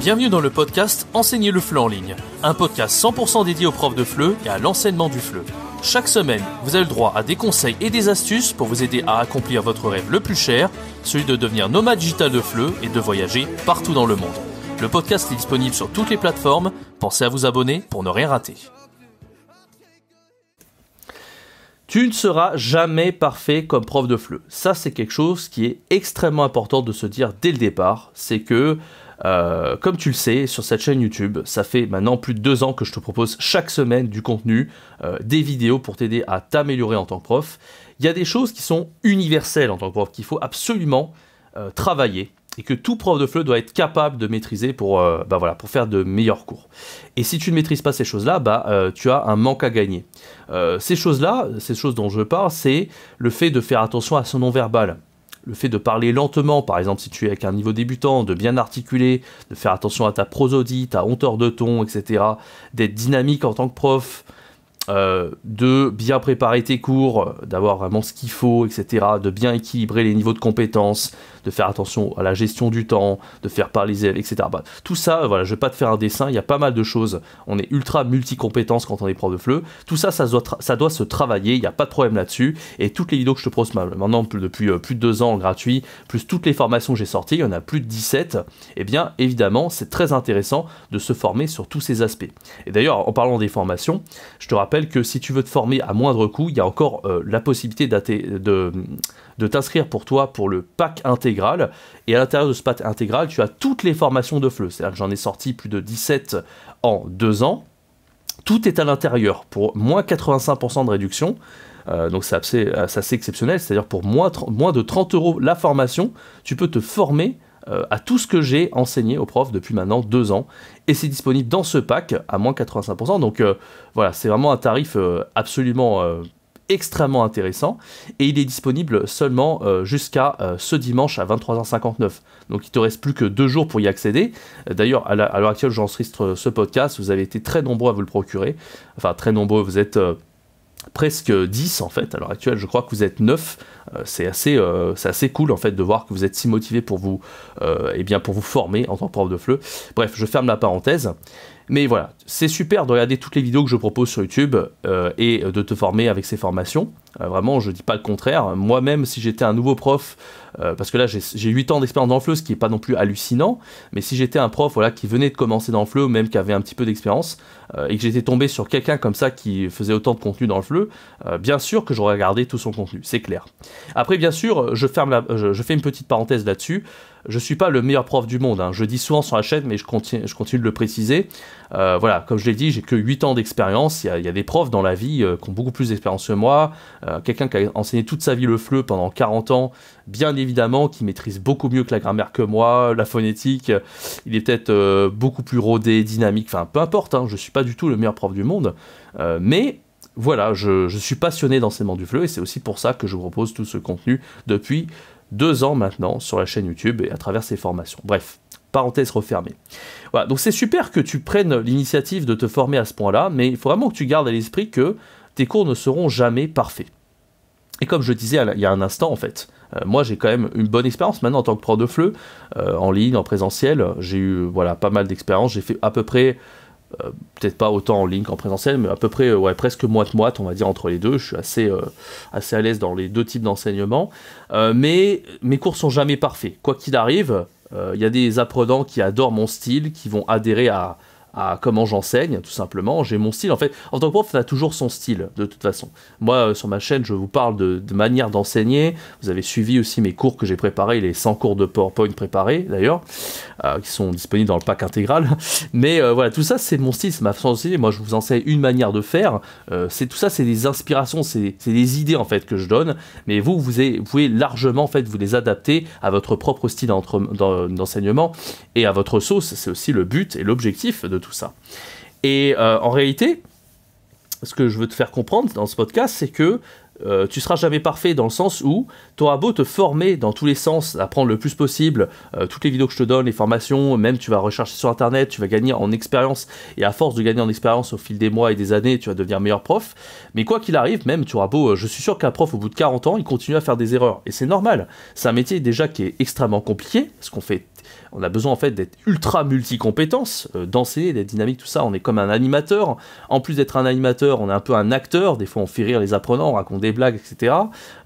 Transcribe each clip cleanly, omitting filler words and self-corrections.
Bienvenue dans le podcast Enseigner le FLE en ligne, un podcast 100% dédié aux profs de FLE et à l'enseignement du FLE. Chaque semaine, vous avez le droit à des conseils et des astuces pour vous aider à accomplir votre rêve le plus cher, celui de devenir nomade digital de FLE et de voyager partout dans le monde. Le podcast est disponible sur toutes les plateformes, pensez à vous abonner pour ne rien rater. Tu ne seras jamais parfait comme prof de FLE. Ça, c'est quelque chose qui est extrêmement important de se dire dès le départ. C'est que, comme tu le sais, sur cette chaîne YouTube, ça fait maintenant plus de 2 ans que je te propose chaque semaine du contenu, des vidéos pour t'aider à t'améliorer en tant que prof. Il y a des choses qui sont universelles en tant que prof, qu'il faut absolument travailler et que tout prof de FLE doit être capable de maîtriser pour faire de meilleurs cours. Et si tu ne maîtrises pas ces choses-là, tu as un manque à gagner. Ces choses dont je parle, c'est le fait de faire attention à son non-verbal. Le fait de parler lentement, par exemple si tu es avec un niveau débutant, de bien articuler, de faire attention à ta prosodie, ta hauteur de ton, etc. D'être dynamique en tant que prof, de bien préparer tes cours, d'avoir vraiment ce qu'il faut, etc. De bien équilibrer les niveaux de compétences, de faire attention à la gestion du temps, de faire parler les élèves, etc. Tout ça, je ne vais pas te faire un dessin, il y a pas mal de choses. On est ultra multi-compétences quand on est prof de FLE. Tout ça, ça doit se travailler, il n'y a pas de problème là-dessus. Et toutes les vidéos que je te propose maintenant depuis plus de 2 ans gratuit, plus toutes les formations que j'ai sorties, il y en a plus de 17, eh bien évidemment, c'est très intéressant de se former sur tous ces aspects. Et d'ailleurs, en parlant des formations, je te rappelle que si tu veux te former à moindre coût, il y a encore la possibilité de t'inscrire pour toi pour le pack intégral. Et à l'intérieur de ce pack intégral, tu as toutes les formations de FLE. C'est-à-dire que j'en ai sorti plus de 17 en 2 ans. Tout est à l'intérieur pour moins 85% de réduction. Donc c'est assez exceptionnel. C'est-à-dire pour moins de 30 € la formation, tu peux te former à tout ce que j'ai enseigné aux profs depuis maintenant 2 ans. Et c'est disponible dans ce pack à moins 85%. Donc voilà, c'est vraiment un tarif absolument extrêmement intéressant. Et il est disponible seulement jusqu'à ce dimanche à 23h59. Donc il ne te reste plus que 2 jours pour y accéder. D'ailleurs, à l'heure actuelle, j'enregistre ce podcast. Vous avez été très nombreux à vous le procurer. Enfin, très nombreux, vous êtes presque 10 en fait. À l'heure actuelle, je crois que vous êtes 9. C'est assez cool en fait de voir que vous êtes si motivés pour vous former en tant que prof de FLE. Bref, je ferme la parenthèse. Mais voilà, c'est super de regarder toutes les vidéos que je propose sur YouTube et de te former avec ces formations. Vraiment, je dis pas le contraire. Moi-même, si j'étais un nouveau prof, parce que là j'ai 8 ans d'expérience dans le FLE, ce qui n'est pas non plus hallucinant, mais si j'étais un prof qui venait de commencer dans le FLE, ou même qui avait un petit peu d'expérience, et que j'étais tombé sur quelqu'un comme ça qui faisait autant de contenu dans le FLE, bien sûr que j'aurais regardé tout son contenu, c'est clair. Après, bien sûr, je fais une petite parenthèse là-dessus. Je ne suis pas le meilleur prof du monde, hein. Je dis souvent sur la chaîne, mais je continue de le préciser. Voilà, comme je l'ai dit, j'ai que 8 ans d'expérience. Il y a des profs dans la vie qui ont beaucoup plus d'expérience que moi. Quelqu'un qui a enseigné toute sa vie le FLE pendant 40 ans, bien évidemment, qui maîtrise beaucoup mieux que la grammaire que moi, la phonétique. Il est peut-être beaucoup plus rodé, dynamique, enfin peu importe, hein, je ne suis pas du tout le meilleur prof du monde. Mais voilà, je suis passionné d'enseignement du FLE et c'est aussi pour ça que je vous propose tout ce contenu depuis 2 ans maintenant sur la chaîne YouTube et à travers ces formations. Bref, parenthèse refermée. Voilà, donc c'est super que tu prennes l'initiative de te former à ce point-là, mais il faut vraiment que tu gardes à l'esprit que tes cours ne seront jamais parfaits. Et comme je disais il y a un instant, en fait, moi j'ai quand même une bonne expérience maintenant en tant que prof de FLE, en ligne, en présentiel. J'ai eu pas mal d'expérience, j'ai fait à peu près peut-être pas autant en ligne qu'en présentiel, mais à peu près presque moite-moite, on va dire, entre les deux. Je suis assez à l'aise dans les 2 types d'enseignement, mais mes cours sont jamais parfaits. Quoi qu'il arrive, il y a des apprenants qui adorent mon style, qui vont adhérer à comment j'enseigne, tout simplement. J'ai mon style, en fait. En tant que prof, on a toujours son style, de toute façon. Moi, sur ma chaîne, je vous parle de manière d'enseigner. Vous avez suivi aussi mes cours que j'ai préparés, les 100 cours de PowerPoint préparés, d'ailleurs, qui sont disponibles dans le pack intégral. Mais voilà, tout ça, c'est mon style, c'est ma façon d'enseigner. Moi, je vous enseigne une manière de faire. Tout ça, c'est des inspirations, c'est des idées, en fait, que je donne. Mais vous pouvez largement, en fait, vous les adapter à votre propre style d'enseignement et à votre sauce. C'est aussi le but et l'objectif de tout ça. Et en réalité, ce que je veux te faire comprendre dans ce podcast, c'est que tu seras jamais parfait dans le sens où tu auras beau te former dans tous les sens, apprendre le plus possible, toutes les vidéos que je te donne, les formations, même tu vas rechercher sur internet, tu vas gagner en expérience, et à force de gagner en expérience au fil des mois et des années, tu vas devenir meilleur prof. Mais quoi qu'il arrive, même tu auras beau, je suis sûr qu'un prof au bout de 40 ans, il continue à faire des erreurs, et c'est normal. C'est un métier déjà qui est extrêmement compliqué, parce qu'on fait on a besoin en fait d'être ultra multi-compétences, d'enseigner, d'être dynamique, tout ça. On est comme un animateur. En plus d'être un animateur, on est un peu un acteur. Des fois, on fait rire les apprenants, on raconte des blagues, etc.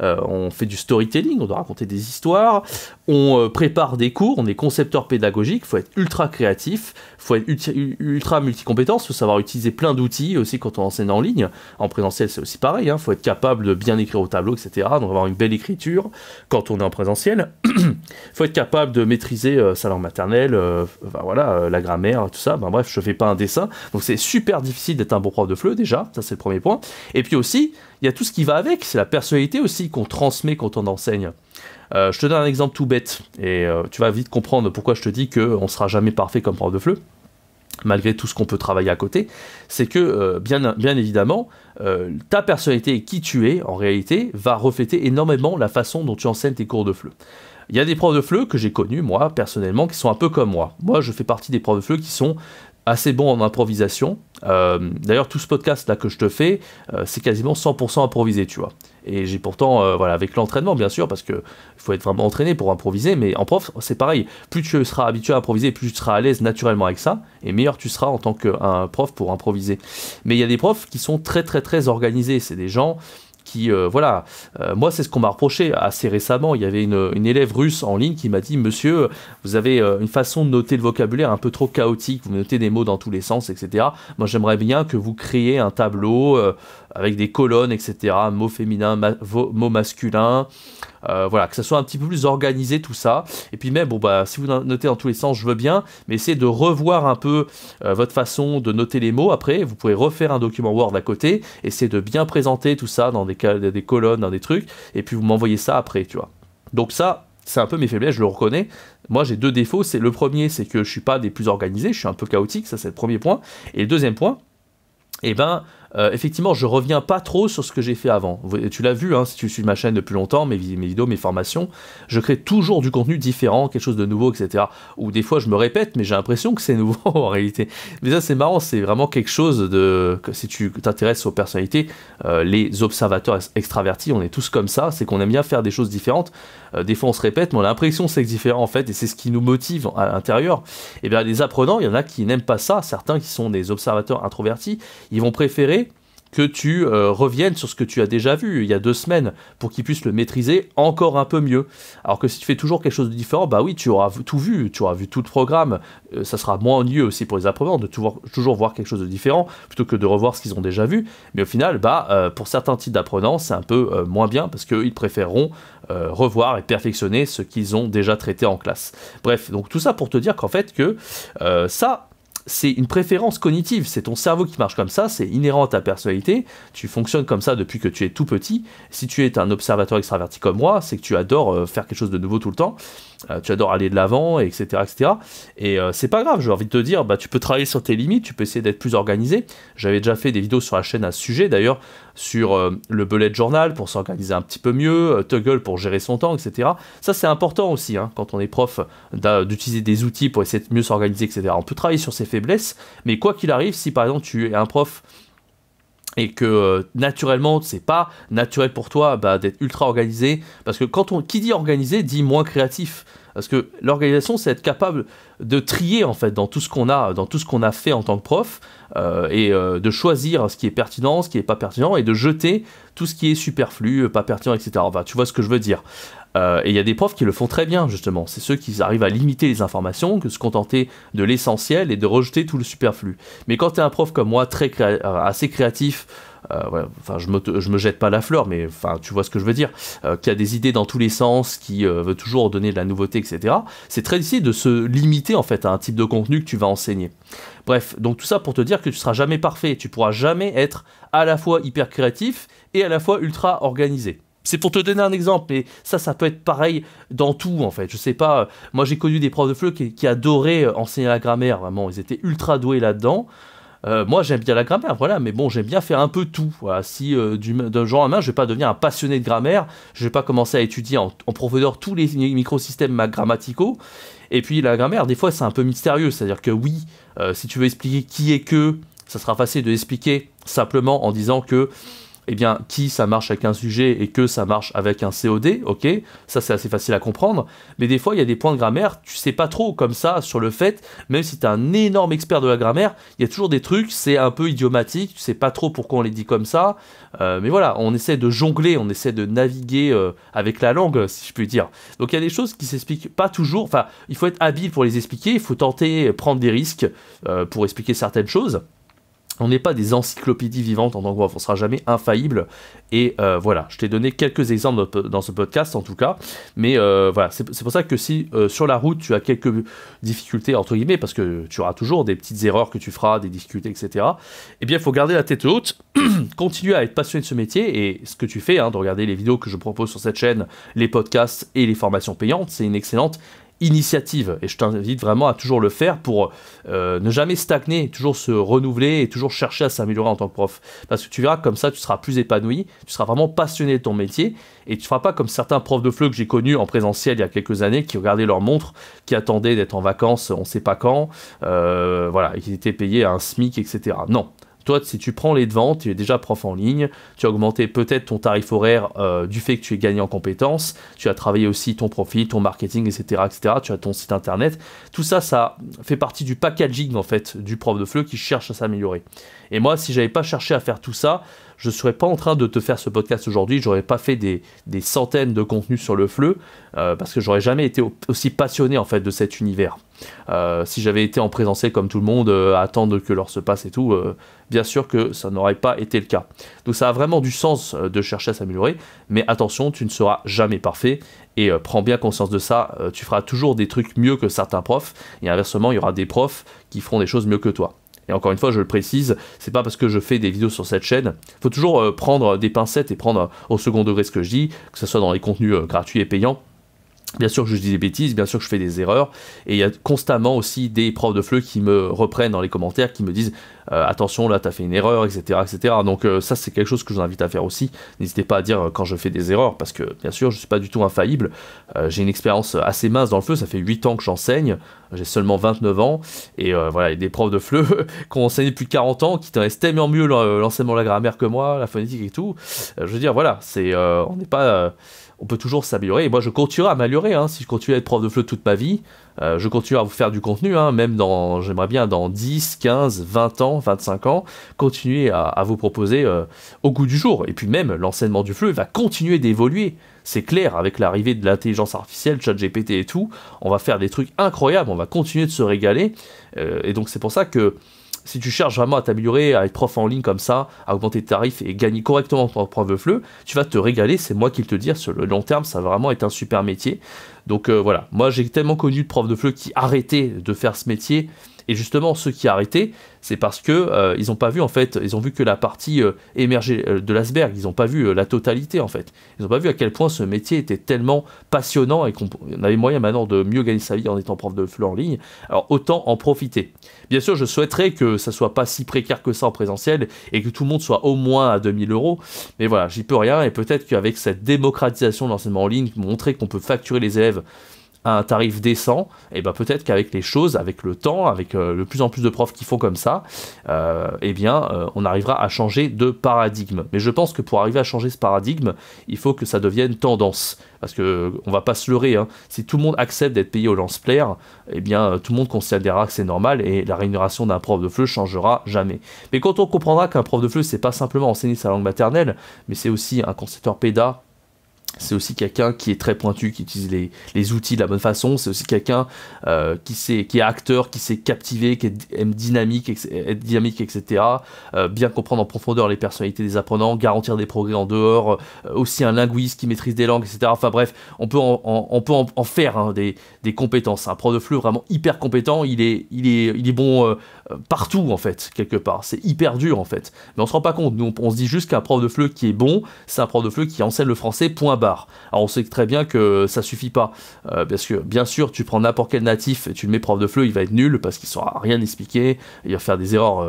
On fait du storytelling, on doit raconter des histoires. On prépare des cours, on est concepteur pédagogique. Il faut être ultra créatif, il faut être ultra multi-compétences, il faut savoir utiliser plein d'outils aussi quand on enseigne en ligne. En présentiel, c'est aussi pareil. Il faut être capable de bien écrire au tableau, etc. Donc avoir une belle écriture quand on est en présentiel. Il faut être capable de maîtriser sa langue maternelle, la grammaire, tout ça. Bref, je fais pas un dessin. Donc c'est super difficile d'être un bon prof de FLE déjà, ça c'est le premier point. Et puis aussi, il y a tout ce qui va avec, c'est la personnalité aussi qu'on transmet quand on enseigne. Je te donne un exemple tout bête, et tu vas vite comprendre pourquoi je te dis qu'on ne sera jamais parfait comme prof de FLE, malgré tout ce qu'on peut travailler à côté. C'est que, bien évidemment, ta personnalité et qui tu es, en réalité, va refléter énormément la façon dont tu enseignes tes cours de FLE. Il y a des profs de FLE que j'ai connus, moi, personnellement, qui sont un peu comme moi. Moi, je fais partie des profs de FLE qui sont assez bons en improvisation. D'ailleurs, tout ce podcast-là que je te fais, c'est quasiment 100% improvisé, tu vois. Et j'ai pourtant, avec l'entraînement, bien sûr, parce qu'il faut être vraiment entraîné pour improviser, mais en prof, c'est pareil. Plus tu seras habitué à improviser, plus tu seras à l'aise naturellement avec ça, et meilleur tu seras en tant qu'un prof pour improviser. Mais il y a des profs qui sont très, très, très organisés. C'est des gens qui, moi c'est ce qu'on m'a reproché assez récemment. Il y avait une élève russe en ligne qui m'a dit: monsieur, vous avez une façon de noter le vocabulaire un peu trop chaotique, vous notez des mots dans tous les sens, etc. Moi j'aimerais bien que vous créiez un tableau avec des colonnes, etc., mots féminins, mots masculins, que ça soit un petit peu plus organisé tout ça. Et puis même, si vous notez dans tous les sens, je veux bien, mais essayez de revoir un peu votre façon de noter les mots. Après, vous pouvez refaire un document Word à côté, essayez de bien présenter tout ça dans des colonnes, dans des trucs, et puis vous m'envoyez ça après, tu vois. Donc ça, c'est un peu mes faiblesses, je le reconnais. Moi, j'ai deux défauts. Le premier, c'est que je suis pas des plus organisés, je suis un peu chaotique, ça c'est le premier point. Et le deuxième point, effectivement, je reviens pas trop sur ce que j'ai fait avant. Tu l'as vu, si tu suis ma chaîne depuis longtemps, mes vidéos, mes formations, je crée toujours du contenu différent, quelque chose de nouveau, etc. Ou des fois, je me répète, mais j'ai l'impression que c'est nouveau en réalité. Mais ça, c'est marrant, c'est vraiment quelque chose que si tu t'intéresses aux personnalités, les observateurs extravertis, on est tous comme ça, c'est qu'on aime bien faire des choses différentes. Des fois, on se répète, mais on a l'impression que c'est différent en fait, et c'est ce qui nous motive à l'intérieur. Et bien, les apprenants, il y en a qui n'aiment pas ça. Certains qui sont des observateurs introvertis, ils vont préférer que tu reviennes sur ce que tu as déjà vu il y a 2 semaines pour qu'ils puissent le maîtriser encore un peu mieux. Alors que si tu fais toujours quelque chose de différent, oui, tu auras tout vu, tu auras vu tout le programme. Ça sera moins ennuyeux aussi pour les apprenants de toujours voir quelque chose de différent plutôt que de revoir ce qu'ils ont déjà vu. Mais au final, pour certains types d'apprenants, c'est un peu moins bien parce qu'ils préféreront revoir et perfectionner ce qu'ils ont déjà traité en classe. Bref, donc tout ça pour te dire qu'en fait que c'est une préférence cognitive, c'est ton cerveau qui marche comme ça, c'est inhérent à ta personnalité, tu fonctionnes comme ça depuis que tu es tout petit. Si tu es un observateur extraverti comme moi, c'est que tu adores faire quelque chose de nouveau tout le temps, tu adores aller de l'avant, etc. etc. Et c'est pas grave, j'ai envie de te dire, tu peux travailler sur tes limites, tu peux essayer d'être plus organisé. J'avais déjà fait des vidéos sur la chaîne à ce sujet, d'ailleurs, sur le bullet journal pour s'organiser un petit peu mieux, Toggle pour gérer son temps, etc. Ça, c'est important aussi, quand on est prof, d'utiliser des outils pour essayer de mieux s'organiser, etc. On peut travailler sur ses faiblesses, mais quoi qu'il arrive, si par exemple tu es un prof et que naturellement c'est pas naturel pour toi d'être ultra organisé, parce que qui dit organisé dit moins créatif, parce que l'organisation c'est être capable de trier en fait dans tout ce qu'on a fait en tant que prof, et de choisir ce qui est pertinent, ce qui est pas pertinent, et de jeter tout ce qui est superflu, pas pertinent, etc. Tu vois ce que je veux dire. Et il y a des profs qui le font très bien, justement. C'est ceux qui arrivent à limiter les informations, que se contenter de l'essentiel et de rejeter tout le superflu. Mais quand tu es un prof comme moi, assez créatif, je me jette pas la fleur, mais tu vois ce que je veux dire, qui a des idées dans tous les sens, qui veut toujours donner de la nouveauté, etc. C'est très difficile de se limiter en fait à un type de contenu que tu vas enseigner. Bref, donc tout ça pour te dire que tu seras jamais parfait, tu pourras jamais être à la fois hyper créatif et à la fois ultra organisé. C'est pour te donner un exemple, mais ça peut être pareil dans tout en fait. Je sais pas, moi j'ai connu des profs de FLE qui adoraient enseigner la grammaire, vraiment, ils étaient ultra doués là-dedans. Moi j'aime bien la grammaire, voilà, mais bon, j'aime bien faire un peu tout. Voilà. Si d'un jour à main, je vais pas devenir un passionné de grammaire, je vais pas commencer à étudier en profondeur tous les microsystèmes grammaticaux. Et puis la grammaire, des fois c'est un peu mystérieux, c'est-à-dire que oui, si tu veux expliquer qui est que, ça sera facile de l'expliquer simplement en disant que eh bien, qui ça marche avec un sujet et que ça marche avec un COD, ok, ça c'est assez facile à comprendre, mais des fois il y a des points de grammaire, tu sais pas trop comme ça sur le fait, même si tu es un énorme expert de la grammaire, il y a toujours des trucs, c'est un peu idiomatique, tu sais pas trop pourquoi on les dit comme ça, mais voilà, on essaie de jongler, on essaie de naviguer avec la langue, si je puis dire. Donc il y a des choses qui s'expliquent pas toujours, enfin, il faut être habile pour les expliquer, il faut tenter, prendre des risques pour expliquer certaines choses. On n'est pas des encyclopédies vivantes en tant que prof, on ne sera jamais infaillible. Et voilà, je t'ai donné quelques exemples dans ce podcast en tout cas. Mais voilà, c'est pour ça que si sur la route tu as quelques difficultés, entre guillemets, parce que tu auras toujours des petites erreurs que tu feras, des difficultés, etc. Eh bien, il faut garder la tête haute, continuer à être passionné de ce métier. Et ce que tu fais, de regarder les vidéos que je propose sur cette chaîne, les podcasts et les formations payantes, c'est une excellente initiative et je t'invite vraiment à toujours le faire pour ne jamais stagner, toujours se renouveler et toujours chercher à s'améliorer en tant que prof, parce que tu verras comme ça tu seras plus épanoui, tu seras vraiment passionné de ton métier et tu ne feras pas comme certains profs de FLE que j'ai connus en présentiel il y a quelques années qui regardaient leur montre, qui attendaient d'être en vacances on sait pas quand, voilà, et qui étaient payés à un SMIC, etc. Non. Toi, si tu prends les devants, tu es déjà prof en ligne, tu as augmenté peut-être ton tarif horaire du fait que tu es gagné en compétences, tu as travaillé aussi ton profil, ton marketing, etc., etc., tu as ton site internet. Tout ça, ça fait partie du packaging, en fait, du prof de FLE qui cherche à s'améliorer. Et moi, si j'avais pas cherché à faire tout ça, je ne serais pas en train de te faire ce podcast aujourd'hui, j'aurais pas fait des centaines de contenus sur le FLE, parce que j'aurais jamais été aussi passionné, en fait, de cet univers. Si j'avais été en présentiel comme tout le monde, à attendre que l'heure se passe et tout, bien sûr que ça n'aurait pas été le cas. Donc ça a vraiment du sens de chercher à s'améliorer, mais attention, tu ne seras jamais parfait, et prends bien conscience de ça, tu feras toujours des trucs mieux que certains profs, et inversement, il y aura des profs qui feront des choses mieux que toi. Et encore une fois, je le précise, c'est pas parce que je fais des vidéos sur cette chaîne, il faut toujours prendre des pincettes et prendre au second degré ce que je dis, que ce soit dans les contenus gratuits et payants. Bien sûr que je dis des bêtises, bien sûr que je fais des erreurs, et il y a constamment aussi des profs de FLE qui me reprennent dans les commentaires, qui me disent attention là t'as fait une erreur, etc. etc. Donc ça c'est quelque chose que je vous invite à faire aussi, n'hésitez pas à dire quand je fais des erreurs, parce que bien sûr je suis pas du tout infaillible, j'ai une expérience assez mince dans le FLE, ça fait 8 ans que j'enseigne, j'ai seulement 29 ans, et voilà, il y a des profs de FLE qui ont enseigné depuis 40 ans, qui connaissent tellement mieux l'enseignement de la grammaire que moi, la phonétique et tout, je veux dire voilà, c'est on n'est pas... on peut toujours s'améliorer, et moi je continuerai à m'améliorer, si je continue à être prof de FLE toute ma vie, je continuerai à vous faire du contenu, même j'aimerais bien dans 10, 15, 20 ans, 25 ans, continuer à vous proposer au goût du jour, et puis même l'enseignement du FLE va continuer d'évoluer, c'est clair, avec l'arrivée de l'intelligence artificielle, ChatGPT et tout, on va faire des trucs incroyables, on va continuer de se régaler, et donc c'est pour ça que si tu cherches vraiment à t'améliorer, à être prof en ligne comme ça, à augmenter tes tarifs et gagner correctement ton prof de FLE, tu vas te régaler, c'est moi qui le te dire, sur le long terme, ça va vraiment être un super métier. Donc voilà, moi j'ai tellement connu de profs de FLE qui arrêtaient de faire ce métier, et justement ceux qui arrêtaient, c'est parce que ils n'ont pas vu en fait, ils ont vu que la partie émergée de l'iceberg, ils n'ont pas vu la totalité en fait. Ils n'ont pas vu à quel point ce métier était tellement passionnant et qu'on avait moyen maintenant de mieux gagner sa vie en étant prof de FLE en ligne. Alors autant en profiter. Bien sûr, je souhaiterais que ça soit pas si précaire que ça en présentiel et que tout le monde soit au moins à 2000 €. Mais voilà, j'y peux rien, et peut-être qu'avec cette démocratisation de l'enseignement en ligne, montrer qu'on peut facturer les élèves à un tarif décent, et ben peut-être qu'avec les choses, avec le temps, avec de plus en plus de profs qui font comme ça, on arrivera à changer de paradigme. Mais je pense que pour arriver à changer ce paradigme, il faut que ça devienne tendance. Parce que on va pas se leurrer, si tout le monde accepte d'être payé au lance-plaire, eh bien tout le monde considérera que c'est normal et la rémunération d'un prof de FLE changera jamais. Mais quand on comprendra qu'un prof de FLE, c'est pas simplement enseigner sa langue maternelle, mais c'est aussi un concepteur pédagogue, c'est aussi quelqu'un qui est très pointu, qui utilise les outils de la bonne façon. C'est aussi quelqu'un qui est acteur, qui sait captiver, qui aime dynamique, etc. Bien comprendre en profondeur les personnalités des apprenants, garantir des progrès en dehors. Aussi un linguiste qui maîtrise des langues, etc. Enfin bref, on peut en faire des compétences. Un prof de FLE vraiment hyper compétent, il est bon partout en fait, quelque part. C'est hyper dur en fait. Mais on se rend pas compte. Nous, on se dit juste qu'un prof de FLE qui est bon, c'est un prof de FLE qui enseigne le français, point barre. Alors on sait très bien que ça suffit pas, parce que bien sûr tu prends n'importe quel natif et tu le mets prof de FLE, il va être nul parce qu'il saura rien expliquer, il va faire des erreurs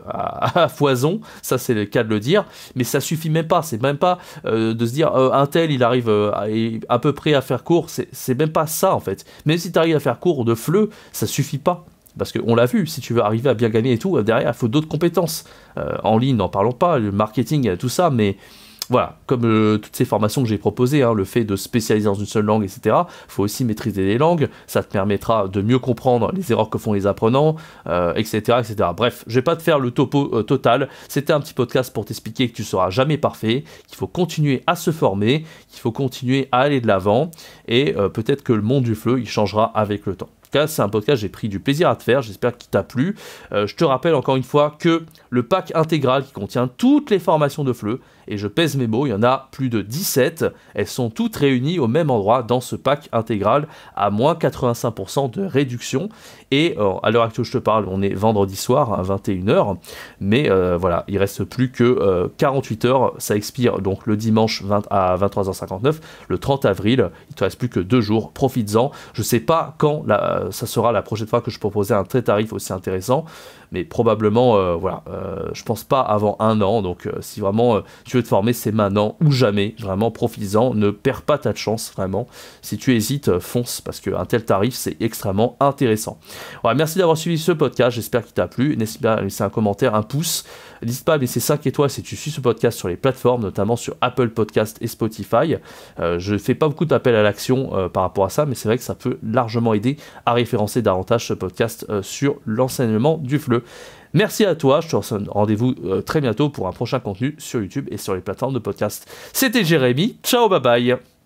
à foison, ça c'est le cas de le dire, mais ça suffit même pas, c'est même pas de se dire un tel il arrive à peu près à faire cours, c'est même pas ça en fait, même si tu arrives à faire cours de FLE, ça suffit pas. Parce qu'on l'a vu, si tu veux arriver à bien gagner et tout, derrière, il faut d'autres compétences. En ligne, n'en parlons pas, le marketing, tout ça, mais voilà, comme toutes ces formations que j'ai proposées, le fait de spécialiser dans une seule langue, etc., il faut aussi maîtriser les langues, ça te permettra de mieux comprendre les erreurs que font les apprenants, etc., etc. Bref, je vais pas te faire le topo total, c'était un petit podcast pour t'expliquer que tu seras jamais parfait, qu'il faut continuer à se former, qu'il faut continuer à aller de l'avant, et peut-être que le monde du FLE, il changera avec le temps. En tout cas, c'est un podcast, j'ai pris du plaisir à te faire, j'espère qu'il t'a plu. Je te rappelle encore une fois que le pack intégral qui contient toutes les formations de FLE, et je pèse mes mots, il y en a plus de 17, elles sont toutes réunies au même endroit dans ce pack intégral à moins 85% de réduction. Et à l'heure actuelle où je te parle, on est vendredi soir à 21h, mais voilà, il reste plus que 48 heures, ça expire donc le dimanche à 23h59, le 30 avril, il te reste plus que 2 jours, profites-en. Je sais pas quand ça sera la prochaine fois que je proposerai un tarif aussi intéressant, mais probablement, voilà, je pense pas avant 1 an, donc si vraiment tu veux te former, c'est maintenant ou jamais, vraiment profites-en, ne perds pas ta chance, vraiment. Si tu hésites, fonce, parce qu'un tel tarif, c'est extrêmement intéressant. Voilà, merci d'avoir suivi ce podcast, j'espère qu'il t'a plu, n'hésite pas à laisser un commentaire, un pouce, n'hésite pas à laisser 5 étoiles si tu suis ce podcast sur les plateformes, notamment sur Apple Podcast et Spotify. Je fais pas beaucoup d'appels à l'action par rapport à ça, mais c'est vrai que ça peut largement aider à référencer davantage ce podcast sur l'enseignement du FLE. Merci à toi, je te donne rendez-vous très bientôt pour un prochain contenu sur YouTube et sur les plateformes de podcast. C'était Jérémy, ciao, bye bye.